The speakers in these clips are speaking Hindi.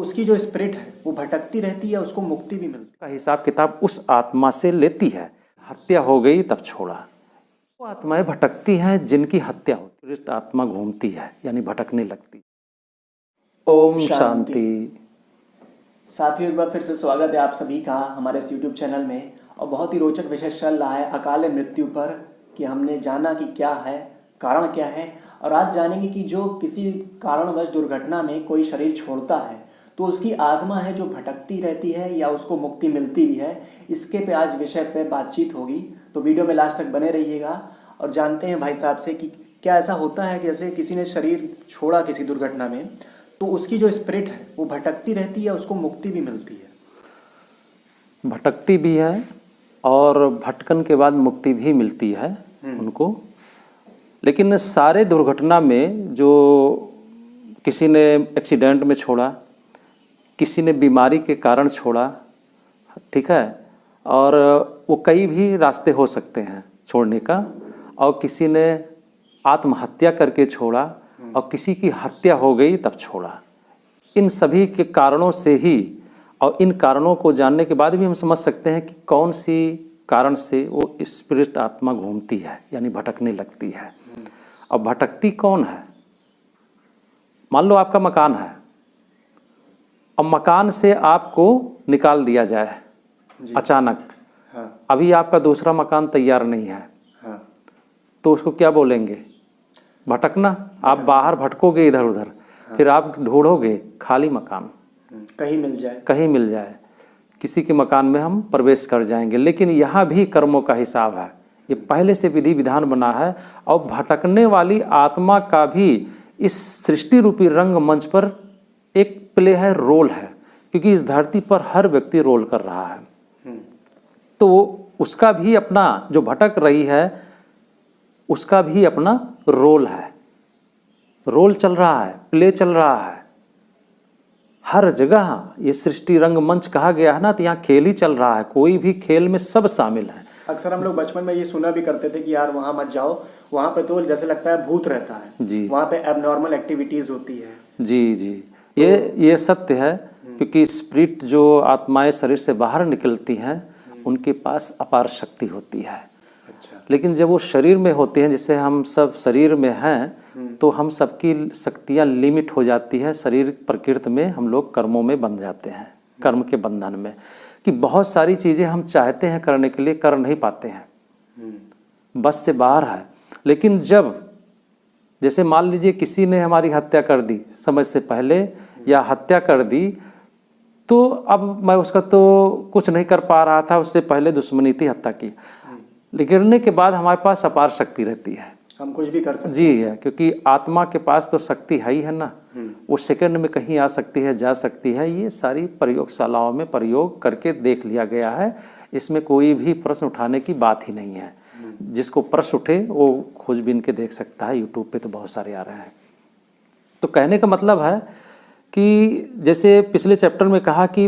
उसकी जो स्पिरिट है वो भटकती रहती है, उसको मुक्ति भी मिलती का हिसाब किताब उस आत्मा से लेती है। हत्या हो गई तब छोड़ा। वो आत्माएं भटकती हैं जिनकी हत्या होती है, आत्मा घूमती है यानी भटकने लगती। ओम शांति। साथियों, एक बार फिर से स्वागत है आप सभी का हमारे इस YouTube चैनल में। और बहुत ही रोचक विषय चल रहा है अकाल मृत्यु पर, कि हमने जाना कि क्या है, कारण क्या है। और आज जानेंगे कि जो किसी कारणवश दुर्घटना में कोई शरीर छोड़ता है तो उसकी आत्मा है जो भटकती रहती है या उसको मुक्ति मिलती भी है। इसके पे आज विषय पे बातचीत होगी, तो वीडियो में लास्ट तक बने रहिएगा और जानते हैं भाई साहब से कि क्या ऐसा होता है कि जैसे किसी ने शरीर छोड़ा किसी दुर्घटना में तो उसकी जो स्पिरिट है वो भटकती रहती है, उसको मुक्ति भी मिलती है। भटकती भी है और भटकन के बाद मुक्ति भी मिलती है उनको। लेकिन सारे दुर्घटना में जो किसी ने एक्सीडेंट में छोड़ा, किसी ने बीमारी के कारण छोड़ा, ठीक है, और वो कई भी रास्ते हो सकते हैं छोड़ने का, और किसी ने आत्महत्या करके छोड़ा और किसी की हत्या हो गई तब छोड़ा। इन सभी के कारणों से ही, और इन कारणों को जानने के बाद भी हम समझ सकते हैं कि कौन सी कारण से वो स्पिरिट आत्मा घूमती है यानी भटकने लगती है। और भटकती कौन है? मान लो आपका मकान है और मकान से आपको निकाल दिया जाए अचानक। हाँ। अभी आपका दूसरा मकान तैयार नहीं है। हाँ। तो उसको क्या बोलेंगे? भटकना। आप बाहर भटकोगे इधर उधर। हाँ। फिर आप ढूंढोगे खाली मकान, कहीं मिल जाए, कहीं मिल जाए, किसी के मकान में हम प्रवेश कर जाएंगे। लेकिन यहाँ भी कर्मों का हिसाब है, ये पहले से विधि विधान बना है। और भटकने वाली आत्मा का भी इस सृष्टि रूपी रंग मंच पर एक प्ले है, रोल है, क्योंकि इस धरती पर हर व्यक्ति रोल कर रहा है। तो उसका भी अपना, जो भटक रही है उसका भी अपना रोल है, रोल चल रहा है, प्ले चल रहा है हर जगह। ये सृष्टि रंग मंच कहा गया है ना, तो यहाँ खेल ही चल रहा है। कोई भी खेल में सब शामिल है। अक्सर हम लोग बचपन में ये सुना भी करते थे कि यार वहाँ मत जाओ, वहाँ पे तो जैसे लगता है भूत रहता है जी, वहाँ पे एबनॉर्मल एक्टिविटीज होती है। जी जी, ये सत्य है। क्योंकि स्पिरिट जो आत्माएं शरीर से बाहर निकलती हैं उनके पास अपार शक्ति होती है। अच्छा। लेकिन जब वो शरीर में होते हैं, जैसे हम सब शरीर में हैं, तो हम सबकी शक्तियाँ लिमिट हो जाती है। शरीर प्रकृति में हम लोग कर्मों में बंध जाते हैं, कर्म के बंधन में, कि बहुत सारी चीज़ें हम चाहते हैं करने के लिए, कर नहीं पाते हैं, बस से बाहर है। लेकिन जब, जैसे मान लीजिए किसी ने हमारी हत्या कर दी समय से पहले, या हत्या कर दी, तो अब मैं उसका तो कुछ नहीं कर पा रहा था, उससे पहले दुश्मनी थी, हत्या की। गिरने के बाद हमारे पास अपार शक्ति रहती है, हम कुछ भी कर सकते हैं। जी है, क्योंकि आत्मा के पास तो शक्ति है ही है ना। वो सेकंड में कहीं आ सकती है, जा सकती है। ये सारी प्रयोगशालाओं में प्रयोग करके देख लिया गया है। इसमें कोई भी प्रश्न उठाने की बात ही नहीं है। जिसको प्रश्न उठे वो खोजबीन के देख सकता है, यूट्यूब पे तो बहुत सारे आ रहे हैं। तो कहने का मतलब है कि जैसे पिछले चैप्टर में कहा कि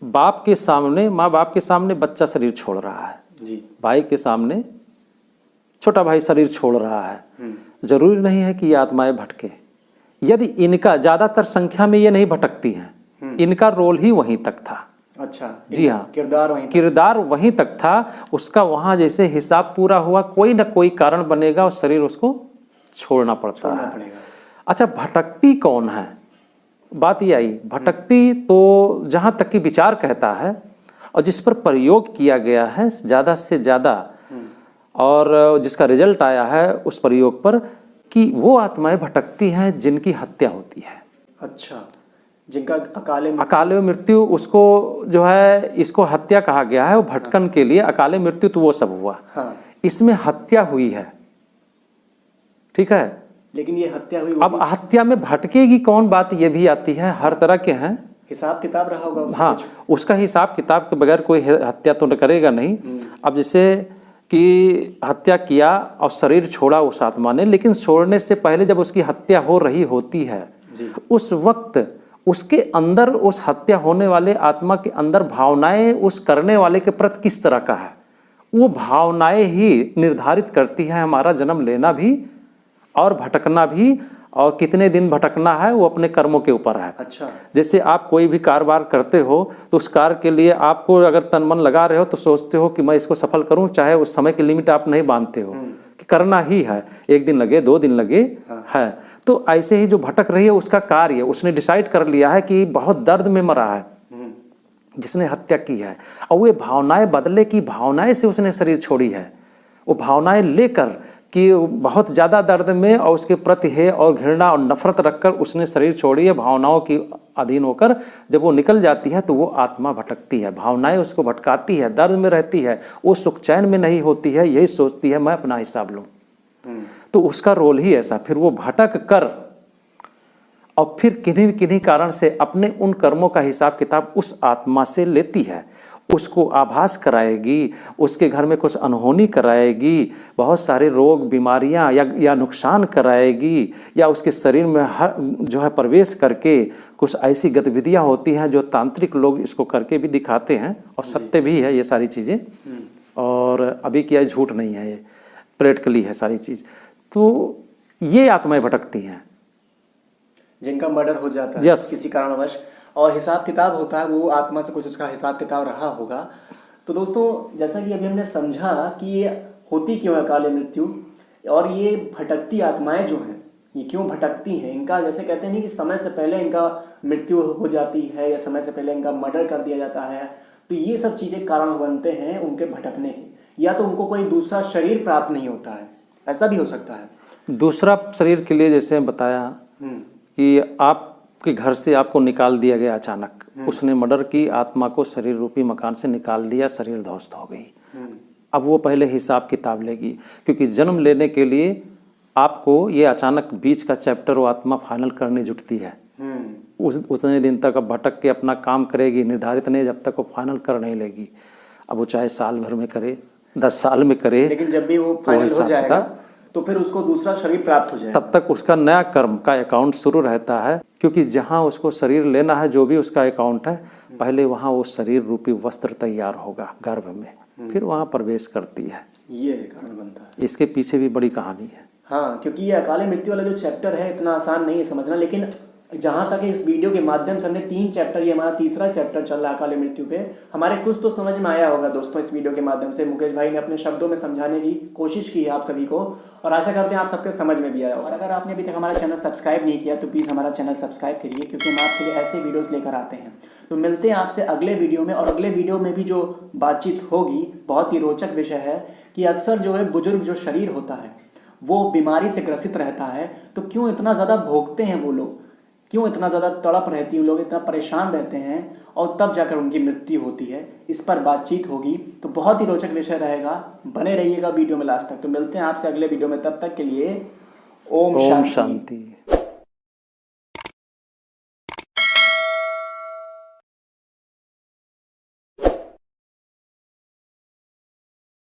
बाप के सामने, माँ बाप के सामने बच्चा शरीर छोड़ रहा है जी, भाई के सामने छोटा भाई शरीर छोड़ रहा है। जरूरी नहीं है कि ये आत्माएं भटके। यदि इनका ज़्यादातर संख्या में ये नहीं भटकती हैं, इनका रोल ही वहीं तक था। अच्छा, जी हाँ, किरदार वहीं तक था उसका। वहाँ जैसे हिसाब पूरा हुआ, कोई ना कोई कारण बनेगा और शरीर उसको छोड़ना पड़ता है। अच्छा, भटकती कौन है? बात ये आई, भटकती तो जहाँ तक कि विचार कहता है और जिस पर प्रयोग किया गया है ज़्यादा से ज़्यादा, और जिसका रिजल्ट आया है उस प्रयोग पर, कि वो आत्माएं भटकती हैं जिनकी हत्या होती है। अच्छा, जिनका अकाले मृत्यु, उसको जो है, इसको हत्या कहा गया है। वो भटकन के लिए अकाले मृत्यु तो वो सब हुआ। हाँ। इसमें हत्या हुई है, ठीक है। लेकिन ये हत्या हुई, अब हत्या में भटकेगी कौन, बात ये भी आती है। हर तरह के हैं, हिसाब किताब रहा होगा। हाँ, उसका हिसाब किताब के बगैर कोई हत्या तो करेगा नहीं। अब जैसे कि हत्या किया और शरीर छोड़ा उस आत्मा ने, लेकिन छोड़ने से पहले जब उसकी हत्या हो रही होती है उस वक्त उसके अंदर, उस हत्या होने वाले आत्मा के अंदर भावनाएं उस करने वाले के प्रति किस तरह का है, वो भावनाएं ही निर्धारित करती है हमारा जन्म लेना भी और भटकना भी और कितने दिन भटकना है वो अपने कर्मों के ऊपर है। अच्छा। जैसे आप कोई भी कारोबार करते हो तो उस कार्य के लिए आपको अगर तन मन लगा रहे हो तो सोचते हो कि मैं इसको सफल करूं, चाहे उस समय की लिमिट आप नहीं बांधते हो कि करना ही है, 1 दिन लगे 2 दिन लगे है। तो ऐसे ही जो भटक रही है उसका कार्य उसने डिसाइड कर लिया है कि बहुत दर्द में मरा है जिसने हत्या की है, और वे भावनाएं बदले की भावनाएं से उसने शरीर छोड़ी है। वो भावनाएं लेकर कि बहुत ज़्यादा दर्द में और उसके प्रति है और घृणा और नफरत रखकर उसने शरीर छोड़ी है, भावनाओं की अधीन होकर जब वो निकल जाती है तो वो आत्मा भटकती है, भावनाएं उसको भटकाती है, दर्द में रहती है, वो सुख चैन में नहीं होती है, यही सोचती है मैं अपना हिसाब लूँ। तो उसका रोल ही ऐसा, फिर वो भटक कर और फिर किन्हीं किन्हीं कारण से अपने उन कर्मों का हिसाब किताब उस आत्मा से लेती है, उसको आभास कराएगी, उसके घर में कुछ अनहोनी कराएगी, बहुत सारे रोग बीमारियां या नुकसान कराएगी, या उसके शरीर में हर जो है प्रवेश करके कुछ ऐसी गतिविधियां होती हैं जो तांत्रिक लोग इसको करके भी दिखाते हैं और सत्य भी है ये सारी चीज़ें, और अभी क्या झूठ नहीं है, ये प्रैक्टिकली है सारी चीज़। तो ये आत्माएं भटकती हैं जिनका मर्डर हो जाता है Yes. किसी कारणवश, और हिसाब किताब होता है, वो आत्मा से कुछ उसका हिसाब किताब रहा होगा। तो दोस्तों, जैसा कि अभी हमने समझा कि ये होती क्यों है काली मृत्यु, और ये भटकती आत्माएं जो हैं ये क्यों भटकती हैं, इनका जैसे कहते हैं नहीं कि समय से पहले इनका मृत्यु हो जाती है या समय से पहले इनका मर्डर कर दिया जाता है, तो ये सब चीज़ें कारण बनते हैं उनके भटकने के, या तो उनको कोई दूसरा शरीर प्राप्त नहीं होता है, ऐसा भी हो सकता है। दूसरा शरीर के लिए जैसे बताया कि आपके घर से आपको निकाल दिया गया अचानक, उसने मर्डर की, आत्मा को शरीर रूपी मकान से निकाल दिया, शरीर ध्वस्त हो गई। अब वो पहले हिसाब किताब लेगी, क्योंकि जन्म लेने के लिए आपको ये अचानक बीच का चैप्टर वो आत्मा फाइनल करने जुटती है। उतने दिन तक अब भटक के अपना काम करेगी, निर्धारित नहीं जब तक वो फाइनल कर नहीं लेगी। अब वो चाहे साल भर में करे, 10 साल में करे, लेकिन जब भी वो फाइनल हो जाएगा तो फिर उसको दूसरा शरीर प्राप्त हो जाएगा। तब तक उसका नया कर्म का अकाउंट शुरू रहता है, क्योंकि जहाँ उसको शरीर लेना है, जो भी उसका अकाउंट है, पहले वहाँ वो शरीर रूपी वस्त्र तैयार होगा गर्भ में, फिर वहाँ प्रवेश करती है। ये कारण बनता है, इसके पीछे भी बड़ी कहानी है। हाँ, क्योंकि ये अकाले मृत्यु वाला जो चैप्टर है इतना आसान नहीं है समझना, लेकिन जहाँ तक इस वीडियो के माध्यम से हमने 3 चैप्टर, ये हमारा तीसरा चैप्टर चल रहा है अकाले मृत्यु पे, हमारे कुछ तो समझ में आया होगा दोस्तों। इस वीडियो के माध्यम से मुकेश भाई ने अपने शब्दों में समझाने की कोशिश की है आप सभी को, और आशा करते हैं आप सबके समझ में भी आया। और अगर आपने अभी तक हमारा चैनल सब्सक्राइब नहीं किया तो प्लीज़ हमारा चैनल सब्सक्राइब करिए, क्योंकि हम आपके लिए ऐसे वीडियोज़ लेकर आते हैं। तो मिलते हैं आपसे अगले वीडियो में, और अगले वीडियो में भी जो बातचीत होगी बहुत ही रोचक विषय है कि अक्सर जो है बुजुर्ग जो शरीर होता है वो बीमारी से ग्रसित रहता है, तो क्यों इतना ज़्यादा भोगते हैं वो लोग, क्यों इतना ज़्यादा तड़प रहती है, लोग इतना परेशान रहते हैं, और तब जाकर उनकी मृत्यु होती है। इस पर बातचीत होगी, तो बहुत ही रोचक विषय रहेगा, बने रहिएगा वीडियो में लास्ट तक। तो मिलते हैं आपसे अगले वीडियो में, तब तक के लिए ओम शांति।